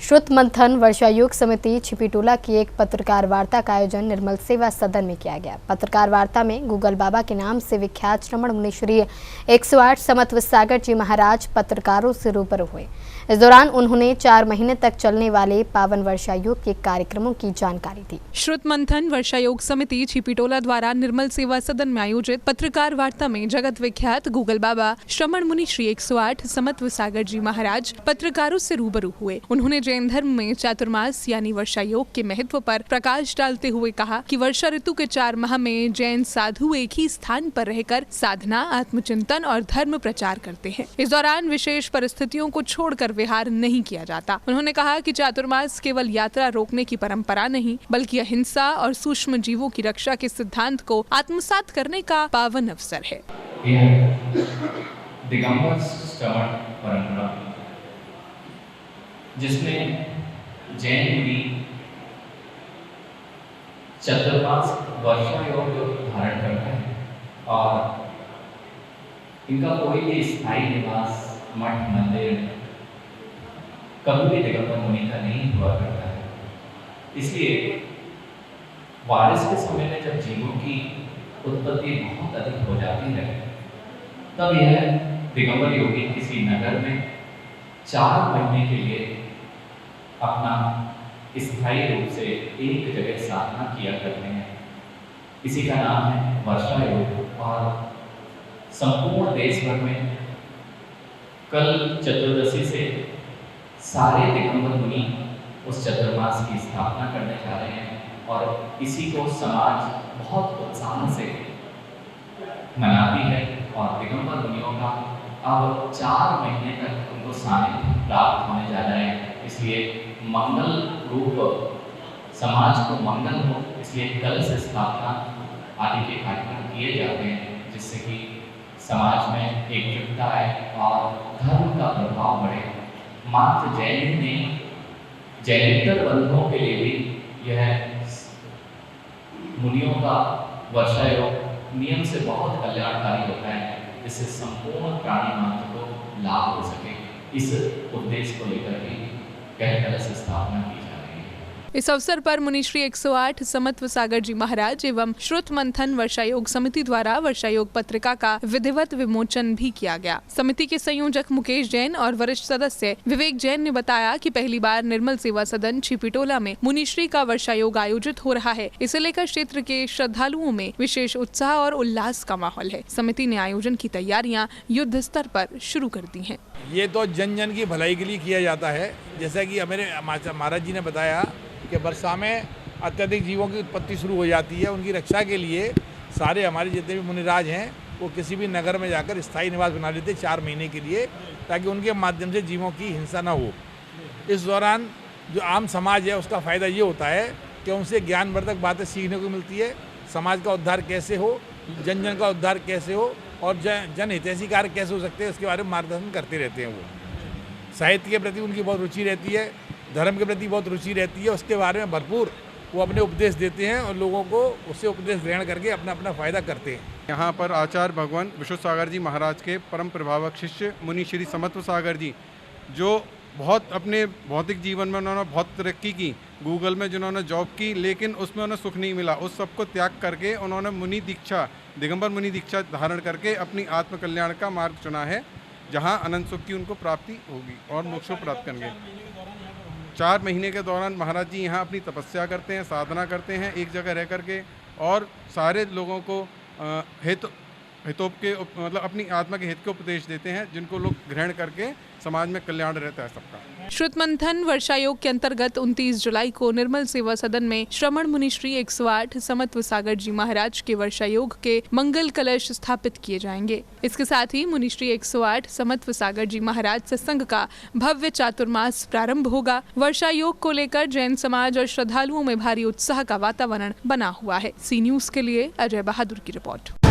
श्रुत मंथन वर्षायोग समिति छिपीटोला की एक पत्रकार वार्ता का आयोजन निर्मल सेवा सदन में किया गया। पत्रकार वार्ता में गूगल बाबा के नाम से विख्यात श्रमण मुनि श्री 108 समत्व सागर जी महाराज पत्रकारों से रूबरू हुए। इस दौरान उन्होंने 4 महीने तक चलने वाले पावन वर्षायोग के कार्यक्रमों की जानकारी दी। श्रुत मंथन वर्षायोग समिति छिपीटोला द्वारा निर्मल सेवा सदन में आयोजित पत्रकार वार्ता में जगत विख्यात गूगल बाबा श्रमण मुनि श्री 108 समत्व सागर जी महाराज पत्रकारों से रूबरू हुए। उन्होंने जैन धर्म में चातुर्मास यानी वर्षायोग के महत्व पर प्रकाश डालते हुए कहा कि वर्षा ऋतु के 4 माह में जैन साधु एक ही स्थान पर रहकर साधना, आत्मचिंतन और धर्म प्रचार करते हैं। इस दौरान विशेष परिस्थितियों को छोड़कर विहार नहीं किया जाता। उन्होंने कहा कि चातुर्मास केवल यात्रा रोकने की परंपरा नहीं, बल्कि अहिंसा और सूक्ष्म जीवों की रक्षा के सिद्धांत को आत्मसात करने का पावन अवसर है। दिगंबर श्रवण परंपरा जिसमें जैन मुनि चातुर्मास वर्षा योग धारण करते हैं और इनका कोई भी स्थायी निवास मठ मंदिर कभी भी दिगंबर मुनि का नहीं हुआ करता है। इसलिए बारिश के समय में जब जीवों की उत्पत्ति बहुत अधिक हो जाती है, तब यह दिगंबर योगी किसी नगर में 4 महीने के लिए अपना स्थायी रूप से एक जगह साधना किया करते हैं। इसी का नाम है वर्षा योग। और संपूर्ण देश भर में कल चतुर्दशी से सारे दिगंबर मुनि उस चतुर्मास की स्थापना करने जा रहे हैं और इसी को समाज बहुत उत्साह से मनाती है। और दिगंबर मुनियों का अब 4 महीने तक उनको सानिध्य प्राप्त होने जा रहे हैं। इसलिए मंगल रूप समाज को मंगल हो, इसलिए कल से स्थापना आदि के कार्यक्रम किए जाते हैं, जिससे कि समाज में एकजुटता आए और धर्म का प्रभाव बढ़े। मात्र जैन ही नहीं, जैनेतर बंधुओं के लिए भी यह मुनियों का वर्षा योग नियम से बहुत कल्याणकारी होता है, जिससे संपूर्ण प्राणी मात्र को लाभ हो सके। इस उद्देश्य को लेकर के कलश स्थापना की जा रही है। इस अवसर पर मुनि श्री 108 समत्व सागर जी महाराज एवं श्रुत मंथन वर्षायोग समिति द्वारा वर्षायोग पत्रिका का विधिवत विमोचन भी किया गया। समिति के संयोजक मुकेश जैन और वरिष्ठ सदस्य विवेक जैन ने बताया कि पहली बार निर्मल सेवा सदन छिपीटोला में मुनिश्री का वर्षायोग आयोजित हो रहा है। इसे लेकर क्षेत्र के श्रद्धालुओं में विशेष उत्साह और उल्लास का माहौल है। समिति ने आयोजन की तैयारियां युद्ध स्तर पर शुरू कर दी हैं। ये तो जन जन की भलाई के लिए किया जाता है। जैसा कि मेरे महाराज जी ने बताया कि वर्षा में अत्यधिक जीवों की उत्पत्ति शुरू हो जाती है। उनकी रक्षा के लिए सारे हमारे जितने भी मुनिराज हैं वो किसी भी नगर में जाकर स्थायी निवास बना लेते 4 महीने के लिए, ताकि उनके माध्यम से जीवों की हिंसा न हो। इस दौरान जो आम समाज है उसका फ़ायदा ये होता है कि उनसे ज्ञानवर्धक बातें सीखने को मिलती है। समाज का उद्धार कैसे हो, जन जन का उद्धार कैसे हो और जन हितैषी कार्य कैसे हो सकते हैं, उसके बारे में मार्गदर्शन करते रहते हैं। वो साहित्य के प्रति उनकी बहुत रुचि रहती है, धर्म के प्रति बहुत रुचि रहती है। उसके बारे में भरपूर वो अपने उपदेश देते हैं और लोगों को उससे उपदेश ग्रहण करके अपना अपना फायदा करते हैं। यहाँ पर आचार्य भगवान विश्व सागर जी महाराज के परम प्रभावक शिष्य मुनि श्री समत्व सागर जी, जो बहुत अपने भौतिक जीवन में उन्होंने बहुत तरक्की की, गूगल में जिन्होंने जॉब की, लेकिन उसमें उन्हें सुख नहीं मिला। उस सबको त्याग करके उन्होंने मुनि दीक्षा, दिगंबर मुनि दीक्षा धारण करके अपनी आत्म कल्याण का मार्ग चुना है, जहाँ अनंत सुख की उनको प्राप्ति होगी और मोक्ष प्राप्त करेंगे। 4 महीने के दौरान महाराज जी यहाँ अपनी तपस्या करते हैं, साधना करते हैं एक जगह रह करके, और सारे लोगों को मतलब अपनी आत्मा के हित के उपदेश देते हैं, जिनको लोग ग्रहण करके समाज में कल्याण रहता है सबका। श्रुत मंथन वर्षायोग के अंतर्गत 29 जुलाई को निर्मल सेवा सदन में श्रमण मुनि श्री 108 समत्व सागर जी महाराज के वर्षायोग के मंगल कलश स्थापित किए जाएंगे। इसके साथ ही मुनि श्री 108 समत्व सागर जी महाराज सत्संग का भव्य चातुर्मास प्रारंभ होगा। वर्षायोग को लेकर जैन समाज और श्रद्धालुओं में भारी उत्साह का वातावरण बना हुआ है। सी न्यूज़ के लिए अजय बहादुर की रिपोर्ट।